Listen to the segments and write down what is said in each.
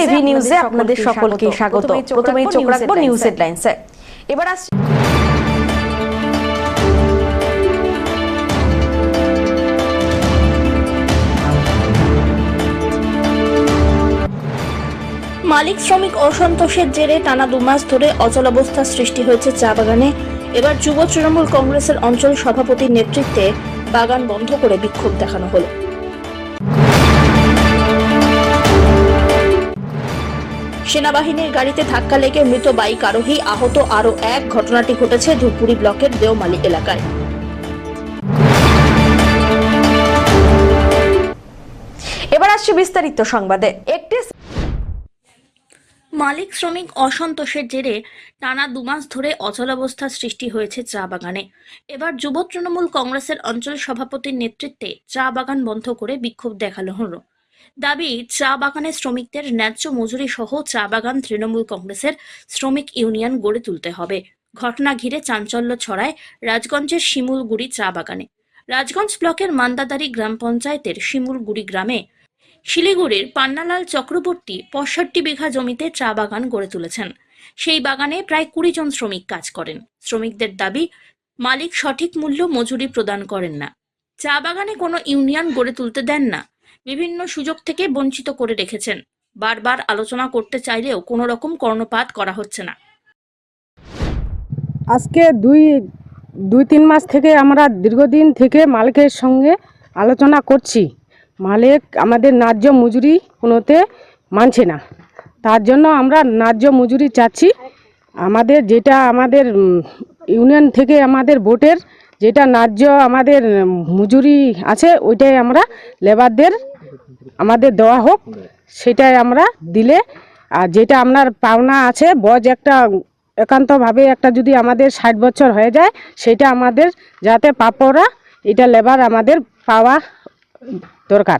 TV নিউজে আপনাদের সকলকে স্বাগত। প্রথমেই চোখ রাখবো নিউজ হেডলাইন্সে। এবার আসছে মালিক শ্রমিক অসন্তোষের জেরে টানা 2 মাস ধরে অচলাবস্থা সৃষ্টি হয়েছে চা বাগানে। এবার যুব তৃণমূল কংগ্রেসের অঞ্চল সভাপতির নেতৃত্বে বাগান বন্ধ করে বিক্ষোভ দেখানো হলো। সেনাবাহিনীর গাড়িতে ধাক্কা লেগে মৃত বাইক আরোহী, আহত আরো এক। ঘটনাটি ঘটেছে ধূপগুড়ি ব্লকের দেওমালী এলাকায়। এবার আসছে বিস্তারিত সংবাদে। একটি মালিক শ্রমিক অসন্তোষের জেরে টানা 2 মাস ধরে অচলাবস্থা সৃষ্টি হয়েছে চা বাগানে। এবার যুব তৃণমূল কংগ্রেসের অঞ্চল সভাপতির নেতৃত্বে চা বাগান বন্ধ করে বিক্ষোভ দেখানো হলো। দাবি, চা বাগানের শ্রমিকদের ন্যায্য মজুরি সহ চা বাগান তৃণমূল কংগ্রেসের শ্রমিক ইউনিয়ন গড়ে তুলতে হবে। ঘটনা ঘিরে চাঞ্চল্য ছড়ায় রাজগঞ্জের শিমুলগুড়ি চা বাগানে। রাজগঞ্জ ব্লকের মান্দাদারি গ্রাম পঞ্চায়েতের শিমুলগুড়ি গ্রামে শিলিগুড়ির পান্নালাল চক্রবর্তী 65 বিঘা জমিতে চা বাগান গড়ে তুলেছেন। সেই বাগানে প্রায় 20 জন শ্রমিক কাজ করেন। শ্রমিকদের দাবি, মালিক সঠিক মূল্য মজুরি প্রদান করেন না, চা বাগানে কোনো ইউনিয়ন গড়ে তুলতে দেন না, বিভিন্ন সুযোগ থেকে বঞ্চিত করে রেখেছেন। বারবার আলোচনা করতে চাইলেও কোনো রকম কর্ণপাত করা হচ্ছে না। আজকে দুই তিন মাস থেকে আমরা দীর্ঘদিন থেকে মালিকের সঙ্গে আলোচনা করছি। মালিক আমাদের ন্যায্য মজুরি কোনোতে মানছে না, তার জন্য আমরা ন্যায্য মজুরি চাচ্ছি। আমাদের যেটা আমাদের ইউনিয়ন থেকে আমাদের ভোটের যেটা ন্যায্য আমাদের মজুরি আছে ওইটাই আমরা লেবারদের আমাদের দেওয়া হোক, সেটাই আমরা দিলে। আর যেটা আপনার পাওনা আছে বজ একটা একান্তভাবে একটা যদি আমাদের 60 বছর হয়ে যায় সেটা আমাদের যাতে প্রাপ্যরা এটা লেবার আমাদের পাওয়া দরকার।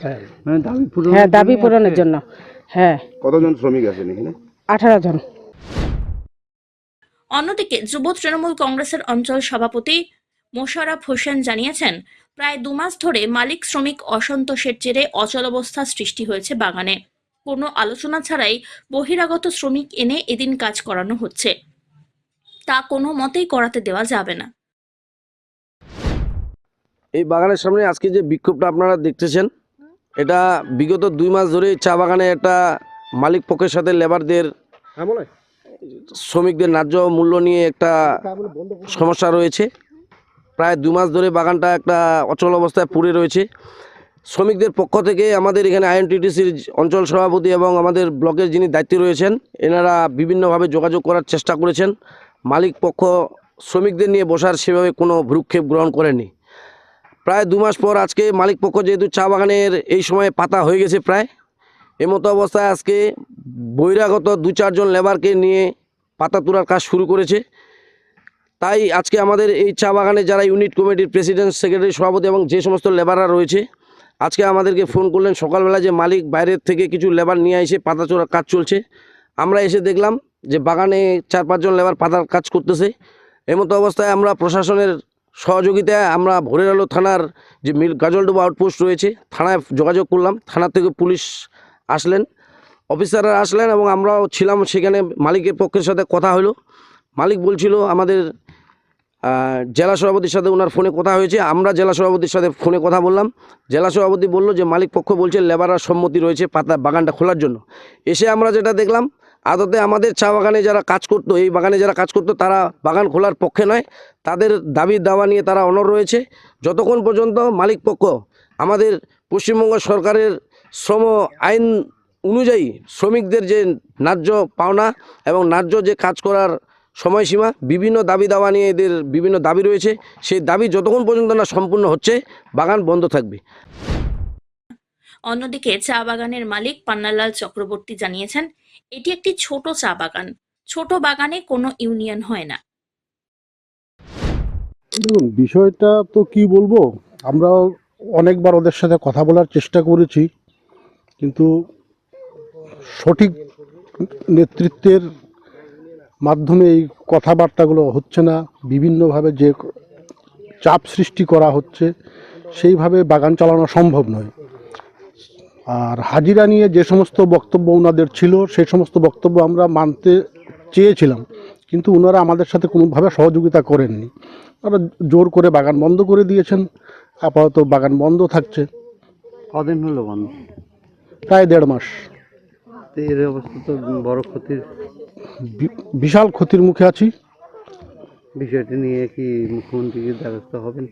হ্যাঁ, দাবি পূরণের জন্য। হ্যাঁ। কতজন শ্রমিক আছেন এখানে? 18 জন। অন্যদিকে যুব তৃণমূল কংগ্রেসের অঞ্চল সভাপতি মোশাররফ হোসেন জানিয়েছেন, প্রায় 2 মাস ধরে মালিক শ্রমিক অসন্তোষের জেরে অচলাবস্থা সৃষ্টি হয়েছে বাগানে। কোনো আলোচনা ছাড়াই বহিরাগত শ্রমিক এনে এদিন কাজ করানো হচ্ছে, তা কোনো মতেই করাতে দেওয়া যাবে না। এই বাগানের সামনে আজকে যে বিক্ষোভটা আপনারা দেখতেছেন, এটা বিগত 2 মাস ধরে চা বাগানে একটা মালিক পক্ষের সাথে লেবারদের শ্রমিকদের ন্যায্য মূল্য নিয়ে একটা সমস্যা রয়েছে। প্রায় 2 মাস ধরে বাগানটা একটা অচল অবস্থায় পড়ে রয়েছে। শ্রমিকদের পক্ষ থেকে আমাদের এখানে আইএনটিটিসির অঞ্চল সভাপতি এবং আমাদের ব্লকের যিনি দায়িত্বে রয়েছেন এনারা বিভিন্নভাবে যোগাযোগ করার চেষ্টা করেছেন। মালিক পক্ষ শ্রমিকদের নিয়ে বসার সেভাবে কোনো ভ্রুক্ষেপ গ্রহণ করেনি। প্রায় 2 মাস পর আজকে মালিক পক্ষ যেহেতু চা বাগানের এই সময় পাতা হয়ে গেছে প্রায়, এমতো অবস্থায় আজকে বহিরাগত 2-4 জন লেবারকে নিয়ে পাতা তোলার কাজ শুরু করেছে। তাই আজকে আমাদের এই চা বাগানে যারা ইউনিট কমিটির প্রেসিডেন্ট, সেক্রেটারি, সভাপতি এবং যে সমস্ত লেবাররা রয়েছে আজকে আমাদেরকে ফোন করলেন সকালবেলা যে মালিক বাইরের থেকে কিছু লেবার নিয়ে এসে পাতা তোলার কাজ চলছে। আমরা এসে দেখলাম যে বাগানে 4-5 জন লেবার পাতার কাজ করতেছে। এমতো অবস্থায় আমরা প্রশাসনের সহযোগিতায় আমরা ভোরের আলো থানার যে গাজলডোবা আউটপোস্ট রয়েছে থানায় যোগাযোগ করলাম। থানা থেকে পুলিশ আসলেন, অফিসাররা আসলেন এবং আমরাও ছিলাম সেখানে। মালিকের পক্ষের সাথে কথা হলো। মালিক বলছিল আমাদের জেলা সভাপতির সাথে ওনার ফোনে কথা হয়েছে। আমরা জেলা সভাপতির সাথে ফোনে কথা বললাম। জেলা সভাপতি বলল যে মালিক পক্ষ বলছে লেবাররা সম্মতি রয়েছে পাতা বাগানটা খোলার জন্য। এসে আমরা যেটা দেখলাম, আদতে আমাদের চা বাগানে যারা কাজ করতো, এই বাগানে যারা কাজ করতো তারা বাগান খোলার পক্ষে নয়, তাদের দাবি দাওয়া নিয়ে তারা অনড় রয়েছে। যতক্ষণ পর্যন্ত মালিক পক্ষ আমাদের পশ্চিমবঙ্গ সরকারের শ্রম আইন অনুযায়ী শ্রমিকদের যে ন্যায্য পাওনা এবং ন্যায্য যে কাজ করার সময়সীমা, বিভিন্ন দাবি দাওয়া নিয়ে এদের বিভিন্ন দাবি রয়েছে, সেই দাবি যতক্ষণ পর্যন্ত না সম্পূর্ণ হচ্ছে বাগান বন্ধ থাকবে। অন্যদিকে চা বাগানের মালিক পান্নালাল চক্রবর্তী জানিয়েছেন, এটি একটি ছোট চা বাগান, ছোট বাগানে কোনো ইউনিয়ন হয় না। দেখুন, বিষয়টা তো কি বলবো, আমরা অনেকবার ওদের সাথে কথা বলার চেষ্টা করেছি, কিন্তু সঠিক নেতৃত্বের মাধ্যমে এই কথাবার্তাগুলো হচ্ছে না। বিভিন্নভাবে যে চাপ সৃষ্টি করা হচ্ছে সেইভাবে বাগান চালানো সম্ভব নয়। আর হাজিরা নিয়ে যে সমস্ত বক্তব্য ওনাদের ছিল সেই সমস্ত বক্তব্য আমরা মানতে চেয়েছিলাম, কিন্তু ওনারা আমাদের সাথে কোনোভাবে সহযোগিতা করেননি। ওরা জোর করে বাগান বন্ধ করে দিয়েছেন। আপাতত বাগান বন্ধ থাকছে। কদিন হলো বন্ধ? প্রায় 1.5 মাস। তো এর অবস্থা তো বড় ক্ষতির। বিশাল ক্ষতির মুখে আছি। বিষয়টি নিয়ে কি মুখ্যমন্ত্রীকে দ্বারস্থ হবেন?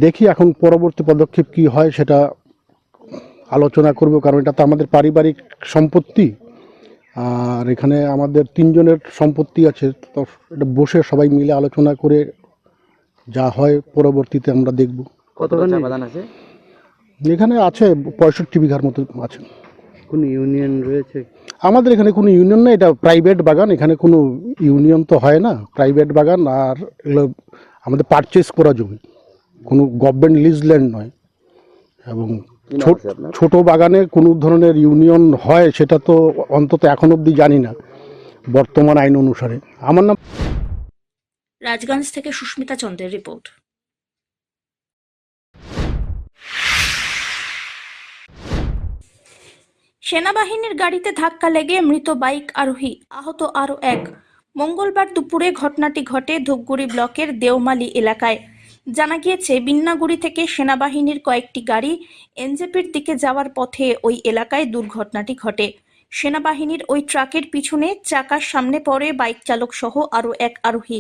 দেখি এখন পরবর্তী পদক্ষেপ কি হয় সেটা আলোচনা করব, কারণ এটা তো আমাদের পারিবারিক সম্পত্তি, আর এখানে আমাদের 3 জনের সম্পত্তি আছে। তো এটা বসে সবাই মিলে আলোচনা করে যা হয় পরবর্তীতে আমরা দেখব। কতখানি বাগান আছে এখানে? আছে 65 বিঘার মতো আছে। কোন ইউনিয়ন রয়েছে? আমাদের এখানে কোনো ইউনিয়ন না, এটা প্রাইভেট বাগান। এখানে কোনো ইউনিয়ন তো হয় না, প্রাইভেট বাগান। আর এগুলো আমাদের পারচেস করা জমি, কোনো গভর্নমেন্ট লিজ ল্যান্ড নয়। এবং ছোট বাগানে কোনো ধরনের ইউনিয়ন হয় সেটা তো অন্তত এখন অবধি জানি না বর্তমান আইন অনুসারে। আমার নাম রাজগঞ্জ থেকে সুস্মিতা চন্দ্রের রিপোর্ট। সেনাবাহিনীর গাড়িতে ধাক্কা লেগে মৃত বাইক আরোহী, আহত আরও 1। মঙ্গলবার দুপুরে ঘটনাটি ঘটে ধূপগুড়ি ব্লকের দেওমালি এলাকায়। জানা গিয়েছে, বিন্নাগুড়ি থেকে সেনাবাহিনীর কয়েকটি গাড়ি এনজেপির দিকে যাওয়ার পথে ওই এলাকায় দুর্ঘটনাটি ঘটে। সেনাবাহিনীর ওই ট্রাকের পিছনে চাকার সামনে পড়ে বাইক চালক সহ আরও 1 আরোহী।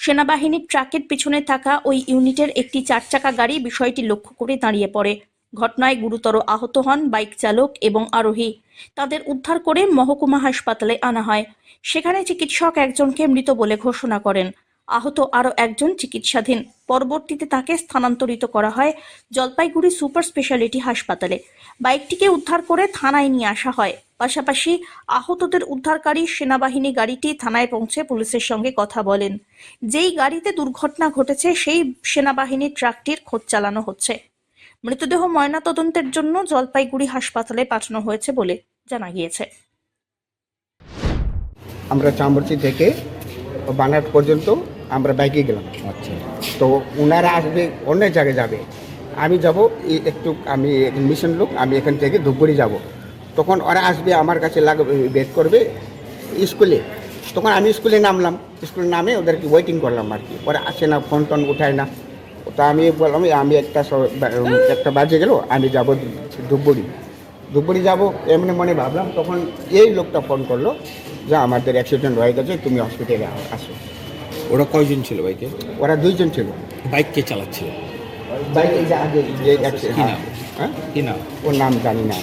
সেনাবাহিনীর ট্রাকের পিছনে থাকা ওই ইউনিটের একটি 4 চাকা গাড়ি বিষয়টি লক্ষ্য করে দাঁড়িয়ে পড়ে। ঘটনায় গুরুতর আহত হন বাইক চালক এবং আরোহী। তাদের উদ্ধার করে মহকুমা হাসপাতালে আনা হয়। সেখানে চিকিৎসক একজনকে মৃত বলে ঘোষণা করেন। আহত আরও একজন চিকিৎসাধীন। পরবর্তীতে তাকে স্থানান্তরিত করা হয় জলপাইগুড়ি সুপার স্পেশালিটি হাসপাতালে। বাইকটিকে উদ্ধার করে থানায় নিয়ে আসা হয়। পাশাপাশি আহতদের উদ্ধারকারী সেনাবাহিনী গাড়িটি থানায় পৌঁছে পুলিশের সঙ্গে কথা বলেন। যেই গাড়িতে দুর্ঘটনা ঘটেছে সেই সেনাবাহিনীর ট্রাকটির খোঁজ চালানো হচ্ছে। মৃতদেহ ময়নাতদন্তের জন্য জলপাইগুড়ি হাসপাতালে পাঠানো হয়েছে বলে জানা গিয়েছে। আমরা চামড়চি থেকে বানারস পর্যন্ত আমরা বাইকে গেলাম। আচ্ছা, তো ওনারা আসবে অন্য জায়গায় যাবে, আমি যাব একটু, আমি মিশন লোক, আমি এখান থেকে ধূপগুড়ি যাব। তখন ওরা আসবে আমার কাছে বের করবে স্কুলে। তখন আমি স্কুলে নামলাম, স্কুলে নামে ওদেরকে ওয়েটিং করলাম আর কি। ওরা আসে না, ফোন টোন উঠায় না। তো আমি বললাম আমি একটা বাজে গেল, আমি যাব ধূপগুড়ি যাব এমনি মনে ভাবলাম। তখন এই লোকটা ফোন করলো যে আমাদের অ্যাক্সিডেন্ট হয়ে গেছে, তুমি হসপিটালে আসো। ওরা কয়জন ছিল বাইকে? ওরা 2 জন ছিল। বাইক কে চালাচ্ছিল? বাইক এই যে আগে যে হ্যাঁ, কি নাম? ওর নাম জানি না।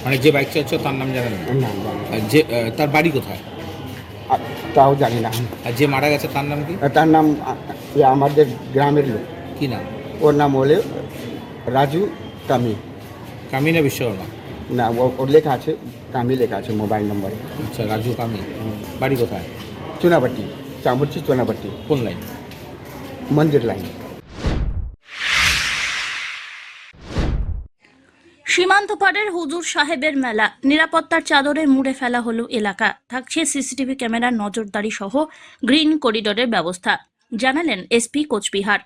মানে যে বাইক চালাচ্ছে তার নাম জানেন না? ওর নাম জানি না। আর যে তার বাড়ি কোথায়? তাও জানি না। আর যে মারা গেছে তার নাম কি? তার নাম আমাদের গ্রামের লোক। কি নাম? ওর নাম হলে রাজু কামি। কামি না বিশ্বকর্মা? না, ওর লেখা আছে কামি, লেখা আছে মোবাইল নম্বরে। আচ্ছা, রাজু কামি। বাড়ি কোথায়? চুনাবাটি, চামড়চি চুনাবাটি। কোন লাইন? মন্দির লাইন। সীমান্ত পাড়ের হুজুর সাহেবের মেলা, নিরাপত্তার চাদরে মুড়ে ফেলা হলো এলাকা। থাকছে সিসিটিভি ক্যামেরার নজরদারি সহ গ্রিন করিডোরের ব্যবস্থা, জানালেন এসপি কোচবিহার।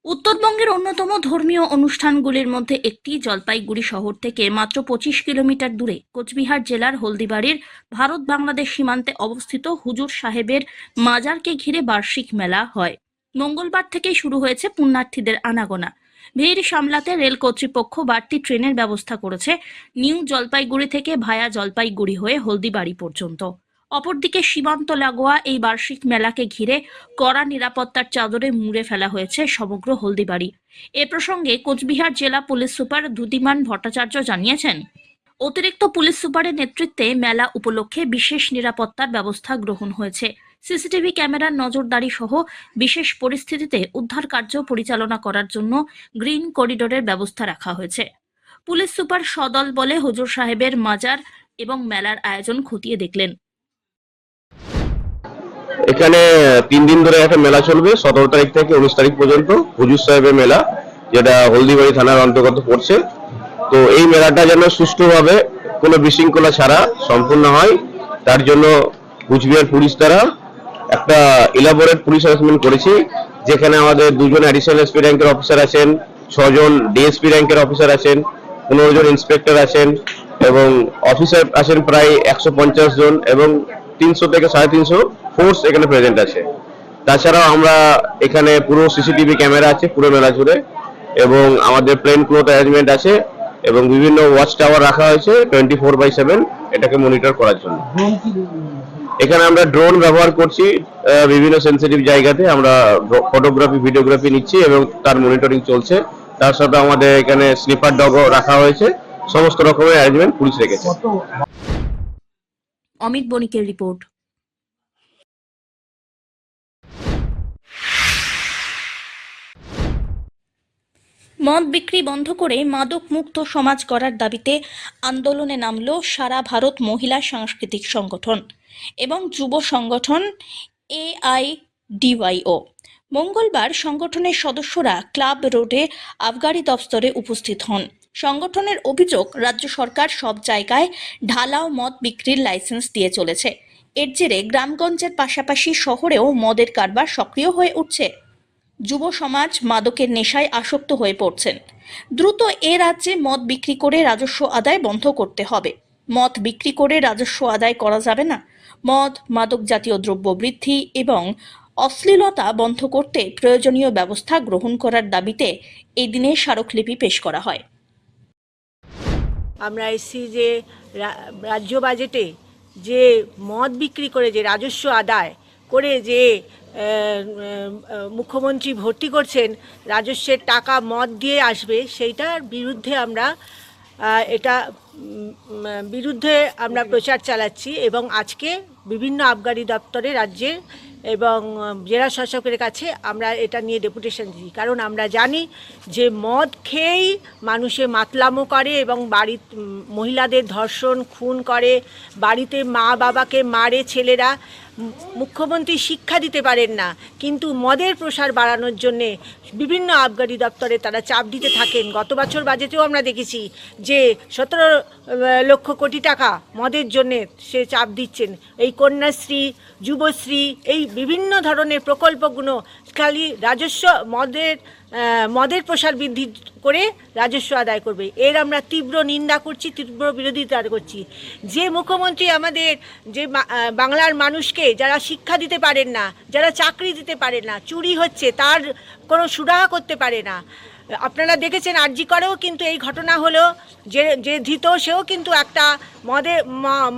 উত্তরবঙ্গের অন্যতম ধর্মীয় অনুষ্ঠানগুলির মধ্যে একটি জলপাইগুড়ি শহর থেকে মাত্র 25 কিলোমিটার দূরে কোচবিহার জেলার হলদিবাড়ির ভারত বাংলাদেশ সীমান্তে অবস্থিত হুজুর সাহেবের মাজারকে ঘিরে বার্ষিক মেলা হয়। মঙ্গলবার থেকেই শুরু হয়েছে পুণ্যার্থীদের আনাগোনা। ভিড় সামলাতে রেল কর্তৃপক্ষ বাড়তি ট্রেনের ব্যবস্থা করেছে নিউ জলপাইগুড়ি থেকে ভায়া জলপাইগুড়ি হয়ে হলদিবাড়ি পর্যন্ত। অপরদিকে সীমান্ত লাগোয়া এই বার্ষিক মেলাকে ঘিরে কড়া নিরাপত্তার চাদরে মুড়ে ফেলা হয়েছে সমগ্র হলদিবাড়ি। এ প্রসঙ্গে কোচবিহার জেলা পুলিশ সুপার ধুতিমান ভট্টাচার্য জানিয়েছেন, অতিরিক্ত পুলিশ সুপারের নেতৃত্বে মেলা উপলক্ষে বিশেষ নিরাপত্তার ব্যবস্থা গ্রহণ হয়েছে। সিসিটিভি ক্যামেরার নজরদারি সহ বিশেষ পরিস্থিতিতে উদ্ধার কার্য পরিচালনা করার জন্য গ্রিন করিডোরের ব্যবস্থা রাখা হয়েছে। পুলিশ সুপার সদল বলে হুজুর সাহেবের মাজার এবং মেলার আয়োজন খতিয়ে দেখলেন। এখানে 3 দিন ধরে একটা মেলা চলবে, 17 তারিখ থেকে 19 তারিখ পর্যন্ত হুজুর সাহেবের মেলা, যেটা হলদিবাড়ি থানার অন্তর্গত পড়ছে। তো এই মেলাটা যেন সুষ্ঠুভাবে কোনো বিশৃঙ্খলা ছাড়া সম্পূর্ণ হয়, তার জন্য কুচবিহার পুলিশ দ্বারা একটা ইলাবোরেট পুলিশ অ্যারেঞ্জমেন্ট করেছি, যেখানে আমাদের 2 জন অ্যাডিশনাল এসপি র্যাঙ্কের অফিসার আছেন, 6 জন ডিএসপি র্যাঙ্কের অফিসার আছেন, 15 জন ইন্সপেক্টর আছেন এবং অফিসার আছেন প্রায় 150 জন এবং 300 থেকে 350 ফোর্স এখানে প্রেজেন্ট আছে। তাছাড়াও আমরা এখানে পুরো সিসিটিভি ক্যামেরা আছে পুরো মেলা জুড়ে এবং আমাদের প্লেন ক্লোথ অ্যারেঞ্জমেন্ট আছে এবং বিভিন্ন ওয়াচ টাওয়ার রাখা হয়েছে 24/7 এটাকে মনিটর করার জন্য। এখানে আমরা ড্রোন ব্যবহার করছি, বিভিন্ন সেন্সিটিভ জায়গাতে আমরা ফটোগ্রাফি ভিডিওগ্রাফি নিচ্ছি এবং তার মনিটরিং চলছে। তার সাথে আমাদের এখানে স্লিপার ডগও রাখা হয়েছে, সমস্ত রকমের অ্যারেঞ্জমেন্ট পুলিশ রেখেছে। অমিত বণিকের রিপোর্ট। মদ বিক্রি বন্ধ করে মাদক মুক্ত সমাজ গড়ার দাবিতে আন্দোলনে নামল সারা ভারত মহিলা সাংস্কৃতিক সংগঠন এবং যুব সংগঠন AIDYO। মঙ্গলবার সংগঠনের সদস্যরা ক্লাব রোডে আবগারি দপ্তরে উপস্থিত হন। সংগঠনের অভিযোগ, রাজ্য সরকার সব জায়গায় ঢালাও মদ বিক্রির লাইসেন্স দিয়ে চলেছে। এর জেরে গ্রামগঞ্জের পাশাপাশি শহরেও মদের কারবার সক্রিয় হয়ে উঠছে। যুব সমাজ মাদকের নেশায় আসক্ত হয়ে পড়ছেন। দ্রুত এ রাজ্যে মদ বিক্রি করে রাজস্ব আদায় বন্ধ করতে হবে। মদ বিক্রি করে রাজস্ব আদায় করা যাবে না। মদ, মাদক জাতীয় দ্রব্য বৃদ্ধি এবং অশ্লীলতা বন্ধ করতে প্রয়োজনীয় ব্যবস্থা গ্রহণ করার দাবিতে এই দিনে স্মারকলিপি পেশ করা হয়। আমরা এসেছি যে রাজ্য বাজেটে যে মদ বিক্রি করে যে রাজস্ব আদায় করে যে মুখ্যমন্ত্রী ভর্তি করছেন, রাজস্বের টাকা মদ দিয়ে আসবে, সেইটার বিরুদ্ধে আমরা বিরুদ্ধে আমরা প্রচার চালাচ্ছি এবং আজকে বিভিন্ন আবগারি দপ্তরে রাজ্যের এবং জেলা শাসকের কাছে আমরা এটা নিয়ে ডেপুটেশন দিই। কারণ আমরা জানি যে মদ খেয়েই মানুষে মাতলামো করে এবং বাড়ির মহিলাদের ধর্ষণ খুন করে, বাড়িতে মা বাবাকে মারে ছেলেরা। মুখ্যমন্ত্রী শিক্ষা দিতে পারেন না, কিন্তু মদের প্রসার বাড়ানোর জন্যে বিভিন্ন আবগারি দপ্তরে তারা চাপ দিতে থাকেন। গত বছর বাজেটেও আমরা দেখেছি যে 17 লক্ষ কোটি টাকা মদের জন্যে সে চাপ দিচ্ছেন। এই কন্যাশ্রী, যুবশ্রী, এই বিভিন্ন ধরনের প্রকল্পগুলো খালি রাজস্ব মদের প্রসার বৃদ্ধি করে রাজস্ব আদায় করবে। এর আমরা তীব্র নিন্দা করছি, তীব্র বিরোধিতা করছি। যে মুখ্যমন্ত্রী আমাদের যে বাংলার মানুষকে যারা শিক্ষা দিতে পারেন না, যারা চাকরি দিতে পারেন না, চুরি হচ্ছে তার কোনো সুরাহা করতে পারে না। আপনারা দেখেছেন আরজি করেও কিন্তু এই ঘটনা হলো, যে ধৃত সেও কিন্তু একটা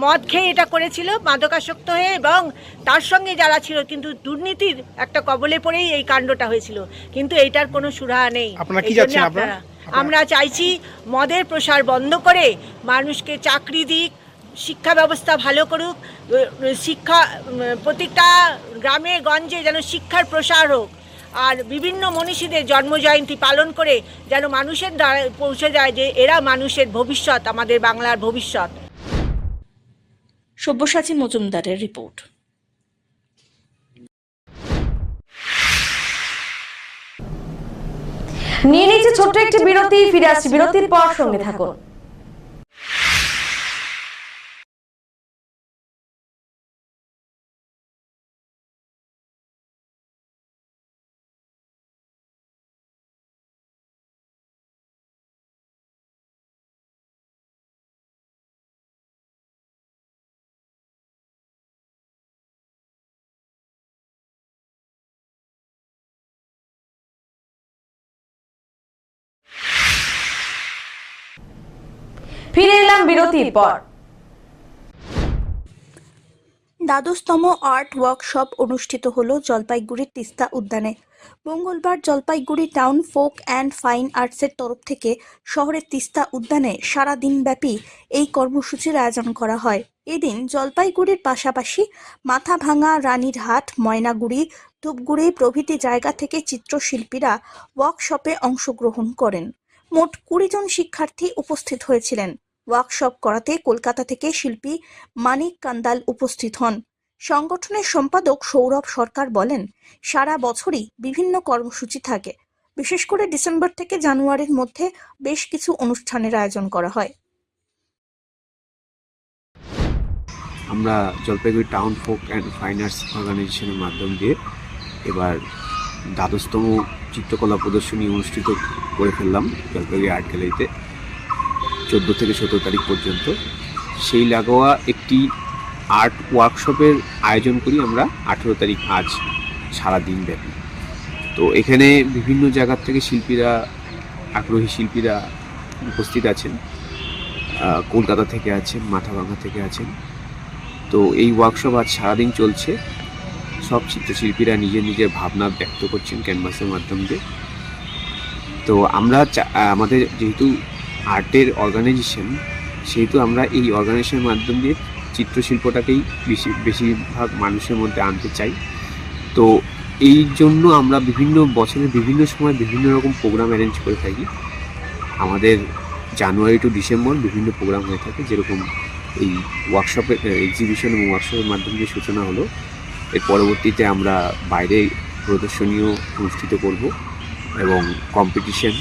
মদ খেয়ে এটা করেছিল, মাদকাসক্ত হয়ে, এবং তার সঙ্গে যারা ছিল কিন্তু দুর্নীতির একটা কবলে পড়েই এই কাণ্ডটা হয়েছিল। কিন্তু এইটার কোনো সুরাহা নেই। আমরা চাইছি মদের প্রসার বন্ধ করে মানুষকে চাকরি দিক, শিক্ষা ব্যবস্থা ভালো করুক, প্রত্যেকটা গ্রামে গঞ্জে যেন শিক্ষার প্রসার হোক, আর বিভিন্ন মনীষীদের জন্মজয়ন্তী পালন করে যেন মানুষের দ্বারা পৌঁছে যায় যে এরা মানুষের ভবিষ্যৎ, আমাদের বাংলার ভবিষ্যৎ। সব্যসাচী মজুমদারের রিপোর্ট। নিয়ে নিচ্ছে ছোট্ট একটি বিরতি, ফিরে আসছি বিরতির পর, সঙ্গে থাকুন। ফিরে এলাম বিরতির পর। দ্বাদশতম আর্ট ওয়ার্কশপ অনুষ্ঠিত হলো জলপাইগুড়ির তিস্তা উদ্যানে। মঙ্গলবার Jalpaiguri town folk and fine আর্টসের তরফ থেকে শহরের তিস্তা উদ্যানে সারাদিনব্যাপী এই কর্মসূচির আয়োজন করা হয়। এদিন জলপাইগুড়ির পাশাপাশি মাথাভাঙা, রানীরহাট, ময়নাগুড়ি, ধূপগুড়ি প্রভৃতি জায়গা থেকে চিত্রশিল্পীরা ওয়ার্কশপে অংশগ্রহণ করেন। মোট 20 জন শিক্ষার্থী উপস্থিত হয়েছিলেন। ওয়ার্কশপ করাতে কলকাতা থেকে শিল্পী মানিক কান্দাল উপস্থিত হন। সংগঠনের সম্পাদক সৌরভ সরকার বলেন, সারা বছরই বিভিন্ন কর্মসূচি থাকে, বিশেষ করে ডিসেম্বর থেকে জানুয়ারির মধ্যে বেশ কিছু অনুষ্ঠানের আয়োজন করা হয়। আমরা Jalpaiguri town folk and fine arts অর্গানাইজেশনের মাধ্যম দিয়ে এবার 12তম চিত্রকলা প্রদর্শনী অনুষ্ঠিত করে ফেললাম জলপাইগুড়ি আর্ট গ্যালারিতে। 14 থেকে 17 তারিখ পর্যন্ত। সেই লাগোয়া একটি আর্ট ওয়ার্কশপের আয়োজন করি আমরা 18 তারিখ আজ সারাদিন ব্যাপী। তো এখানে বিভিন্ন জায়গার থেকে শিল্পীরা, আগ্রহী শিল্পীরা উপস্থিত আছেন। কলকাতা থেকে আছেন, মাথাভাঙা থেকে আছেন। তো এই ওয়ার্কশপ আজ সারাদিন চলছে। সব চিত্রশিল্পীরা নিজের নিজের ভাবনা ব্যক্ত করছেন ক্যানভাসের মাধ্যম দিয়ে। তো আমরা আমাদের যেহেতু আর্টের অর্গানাইজেশন, সেহেতু আমরা এই অর্গানাইজেশনের মাধ্যম দিয়ে চিত্রশিল্পটাকেই বেশিরভাগ মানুষের মধ্যে আনতে চাই। তো এই জন্য আমরা বিভিন্ন বছরের বিভিন্ন সময় বিভিন্ন রকম প্রোগ্রাম অ্যারেঞ্জ করে থাকি। আমাদের জানুয়ারি টু ডিসেম্বর বিভিন্ন প্রোগ্রাম হয়ে থাকে, যেরকম এই ওয়ার্কশপের এক্সিবিশন এবং ওয়ার্কশপের মাধ্যমে যে সূচনা হলো, এর পরবর্তীতে আমরা বাইরে প্রদর্শনীও অনুষ্ঠিত করব এবং কম্পিটিশন,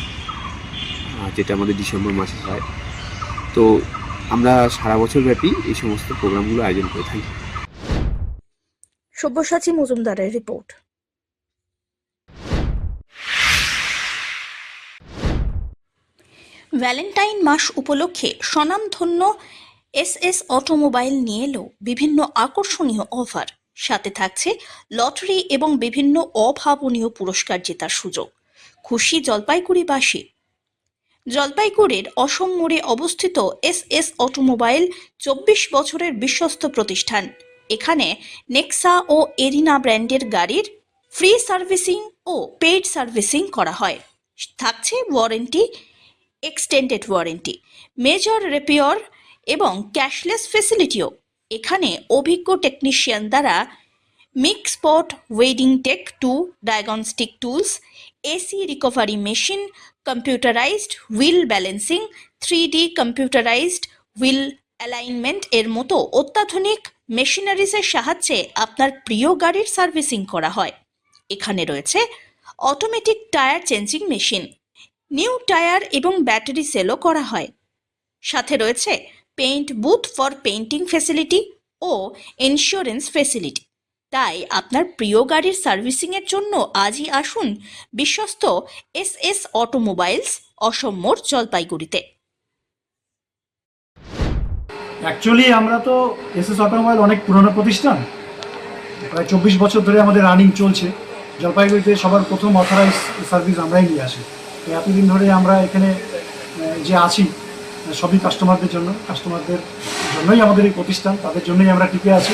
যেটা আমাদের ডিসেম্বর মাসে হয়। তো আমরা সারা বছর ব্যাপী এই সমস্ত প্রোগ্রামগুলো আয়োজন করে থাকি। সব্যসাচী মজুমদারের রিপোর্ট। ভ্যালেন্টাইন মাস উপলক্ষে স্বনামধন্য এসএস অটোমোবাইল নিয়ে এলো বিভিন্ন আকর্ষণীয় অফার। সাথে থাকছে লটারি এবং বিভিন্ন অভাবনীয় পুরস্কার জেতার সুযোগ। খুশি জলপাইগুড়িবাসী। জলপাইগুড়ির অসম মোড়ে অবস্থিত এসএস অটোমোবাইল 24 বছরের বিশ্বস্ত প্রতিষ্ঠান। এখানে নেক্সা ও এরিনা ব্র্যান্ডের গাড়ির ফ্রি সার্ভিসিং ও পেইড সার্ভিসিং করা হয়। থাকছে warranty, extended warranty, major repair এবং ক্যাশলেস ফেসিলিটিও। এখানে অভিজ্ঞ টেকনিশিয়ান দ্বারা mix spot, welding tech 2 diagnostic tools, AC recovery machine, computerized wheel balancing, 3D computerized wheel alignment এর মতো অত্যাধুনিক মেশিনারিজের সাহায্যে আপনার প্রিয় গাড়ির সার্ভিসিং করা হয়। এখানে রয়েছে automatic tyre changing machine, new tyre এবং ব্যাটারি সেলও করা হয়। সাথে রয়েছে paint booth for painting facility ও ইন্স্যুরেন্স ফেসিলিটি। তাই আপনার প্রিয় গাড়ির সার্ভিসিংয়ের জন্য আজই আসুন বিশ্বস্ত এসএস অটোমোবাইলস, অসম মোড়, জলপাইগুড়িতে। অ্যাকচুয়ালি আমরা তো এসএস অটোমোবাইল অনেক পুরনো প্রতিষ্ঠান, প্রায় 24 বছর ধরে আমাদের রানিং চলছে। জলপাইগুড়িতে সবার প্রথম অথরাইজ সার্ভিস আমরাই নিয়ে আসি। তো এতদিন ধরে আমরা এখানে যে আছি সবই কাস্টমারদের জন্য, কাস্টমারদের জন্যই আমাদের এই প্রতিষ্ঠান, তাদের জন্যই আমরা টিকে আছি,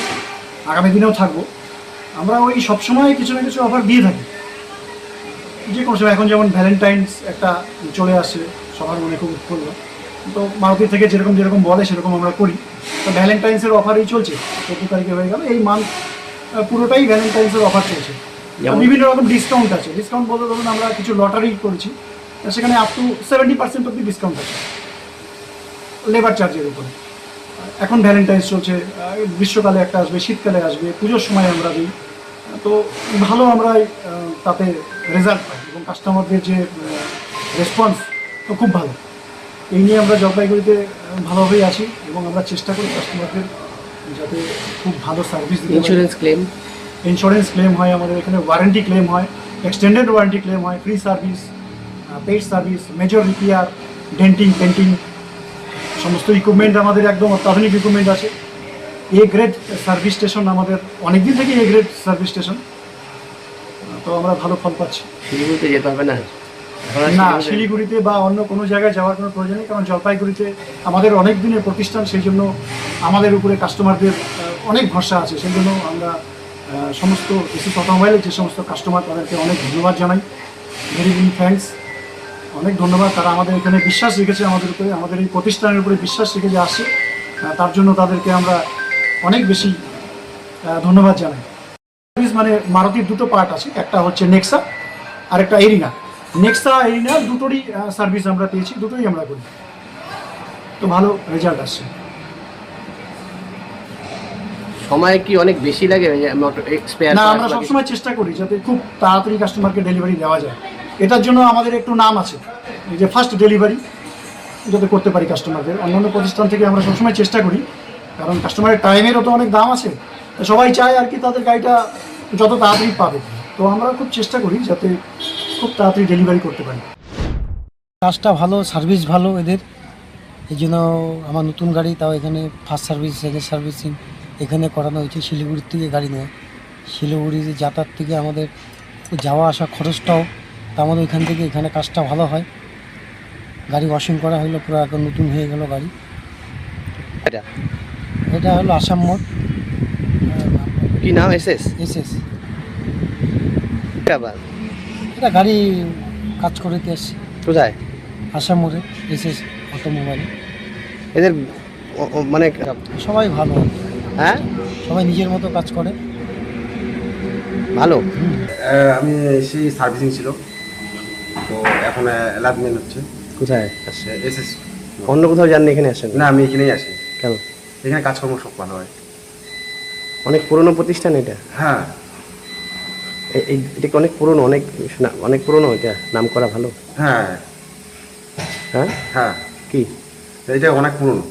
আগামী দিনেও থাকবো। আমরা ওই সবসময় কিছু না কিছু অফার দিয়ে থাকি, যে কোনো সময়। এখন যেমন ভ্যালেন্টাইন্স একটা চলে আসছে, সবার মনে খুব উৎফুল্ল। তো মারুতি থেকে যেরকম যেরকম বলে সেরকম আমরা করি। তো ভ্যালেন্টাইন্সের অফারই চলছে, 14 তারিখে হয়ে গেল। এই মান্থ পুরোটাই ভ্যালেন্টাইন্সের অফার চলছে। বিভিন্ন রকম ডিসকাউন্ট আছে। ডিসকাউন্ট বলতে ধরুন আমরা কিছু লটারি করেছি, সেখানে আপ টু 70% অব্দি ডিসকাউন্ট আছে লেবার চার্জের উপরে। এখন ভ্যালেন্টাইন্স চলছে, গ্রীষ্মকালে একটা আসবে, শীতকালে আসবে, পুজোর সময় আমরা দিই। তো ভালো আমরা তাতে রেজাল্ট পাই এবং কাস্টমারদের যে রেসপন্স তো খুব ভালো। এই নিয়ে আমরা জলপাইগুড়িতে ভালোভাবেই আছি এবং আমরা চেষ্টা করি কাস্টমারদের যাতে খুব ভালো সার্ভিস দিতে। ইন্স্যুরেন্স ক্লেম হয় আমাদের এখানে, ওয়ারেন্টি ক্লেম হয়, এক্সটেন্ডেড ওয়ারেন্টি ক্লেম হয়, free service, paid service, major repair, denting, painting, সমস্ত ইকুইপমেন্ট আমাদের একদম অত্যাধুনিক ইকুইপমেন্ট আছে। এ গ্রেড সার্ভিস স্টেশন আমাদের, অনেকদিন থেকে এ গ্রেড সার্ভিস স্টেশন। তো আমরা ভালো ফল পাচ্ছি। শিলিগুড়িতে যেতে হবে না? না, শিলিগুড়িতে বা অন্য কোনো জায়গায় যাওয়ার কোনো প্রয়োজন নেই, কারণ জলপাইগুড়িতে আমাদের অনেক দিনের প্রতিষ্ঠান, সেই জন্য আমাদের উপরে কাস্টমারদের অনেক ভরসা আছে। সেই জন্য আমরা সমস্ত এসএস অটোমোবাইলের যে সমস্ত কাস্টমার, তাদেরকে অনেক ধন্যবাদ জানাই। ভেরি ভেরি থ্যাঙ্কস, অনেক ধন্যবাদ। তারা আমাদের এখানে বিশ্বাস রেখেছে, আমাদের উপরে, আমাদের এই প্রতিষ্ঠানের উপরে বিশ্বাস রেখে যে আসছে, তার জন্য তাদেরকে আমরা অনেক বেশি ধন্যবাদ জানাই। মানে মারুতির দুটো পার্ট আছে, একটা হচ্ছে নেক্সা আর একটা এরিনা। নেক্সা এরিনা দুটোরই সার্ভিস আমরা পেয়েছি, দুটোই আমরা করি। তো ভালো রেজাল্ট আসছে। সময় কি অনেক বেশি লাগে? না, আমরা সবসময় চেষ্টা করি যাতে খুব তাড়াতাড়ি কাস্টমারকে ডেলিভারি দেওয়া যায়। এটার জন্য আমাদের একটু নাম আছে, এই যে ফার্স্ট ডেলিভারি যাতে করতে পারি কাস্টমারদের। অন্যান্য প্রতিষ্ঠান থেকে আমরা সবসময় চেষ্টা করি, কারণ কাস্টমারের টাইমেরও তো অনেক দাম আছে। সবাই চায় আর কি তাদের গাড়িটা যত তাড়াতাড়ি পাবে। তো আমরা খুব চেষ্টা করি যাতে খুব তাড়াতাড়ি ডেলিভারি করতে পারি। কাজটা ভালো, সার্ভিস ভালো এদের, এই জন্য আমার নতুন গাড়ি, তাও এখানে ফার্স্ট সার্ভিস, সেকেন্ড সার্ভিসিং এখানে করানো হয়েছে। শিলিগুড়ির থেকে গাড়ি নেয়, শিলিগুড়ি যাতায়াত থেকে আমাদের যাওয়া আসা খরচটাও, তা আমাদের এখান থেকে এখানে কাজটা ভালো হয়। গাড়ি ওয়াশিং করা হলো, পুরো এখন নতুন হয়ে গেল গাড়ি। এটা হলো আসাম মোড়। কি নাম? এসএস? এসএস। আবার এটা গাড়ি কাজ করতে আসছে কোথায়? আসাম মোড়ে, এসএস অটোমোবাইল। এদের মানে সবাই ভালো, হ্যাঁ সবাই নিজের মতো কাজ করে। ভালো। আমি সেই সার্ভিসিং ছিল, তো এখন অ্যালার্টমেন্ট হচ্ছে। কোথায়? এসএস। অন্য কোথাও যাননি, এখানে আসেন? না, আমি এখানেই আসি। কেন? এখানে কাজকর্ম সব ভালো হয়। অনেক পুরনো প্রতিষ্ঠান এটা? হ্যাঁ। এটা কি অনেক পুরনো? অনেক পুরনো, এটা নাম করা ভালো। হ্যাঁ হ্যাঁ হ্যাঁ, কি এটা অনেক পুরনো,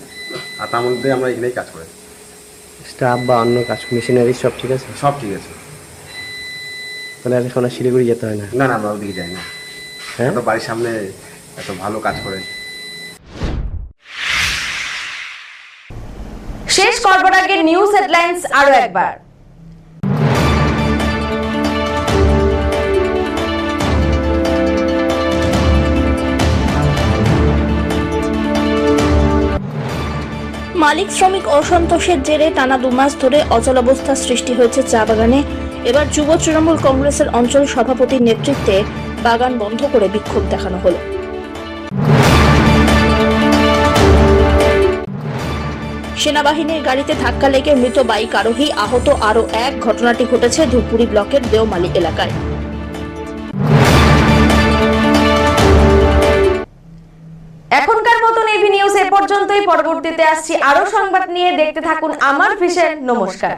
আর তার মধ্যে আমরা এখানেই কাজ করি। স্টাফ বা অন্য কাজ, মেশিনারি সব ঠিক আছে? সব ঠিক আছে। তাহলে এখন আর শিলিগুড়ি যেতে হয় না? না না, আমরা ওদিকে যাই না। হ্যাঁ, তো বাড়ির সামনে এত ভালো কাজ করে। শেষ করবার আগে নিউজ হেডলাইন্স আরো একবার। মালিক শ্রমিক অসন্তোষের জেরে টানা 2 মাস ধরে অচলাবস্থার সৃষ্টি হয়েছে চা বাগানে। এবার যুব তৃণমূল কংগ্রেসের অঞ্চল সভাপতির নেতৃত্বে বাগান বন্ধ করে বিক্ষোভ দেখানো হলো। সেনাবাহিনীর গাড়িতে ধাক্কা লেগে মৃত বাইক আরোহী, আহত আরও এক। ঘটনাটি ঘটেছে ধূপগুড়ি ব্লকের দেওমালি এলাকায়। এখনকার মতন এভি নিউজ এ পর্যন্তই। পরবর্তীতে আসছি আরো সংবাদ নিয়ে। দেখতে থাকুন আমার ভিশন। নমস্কার।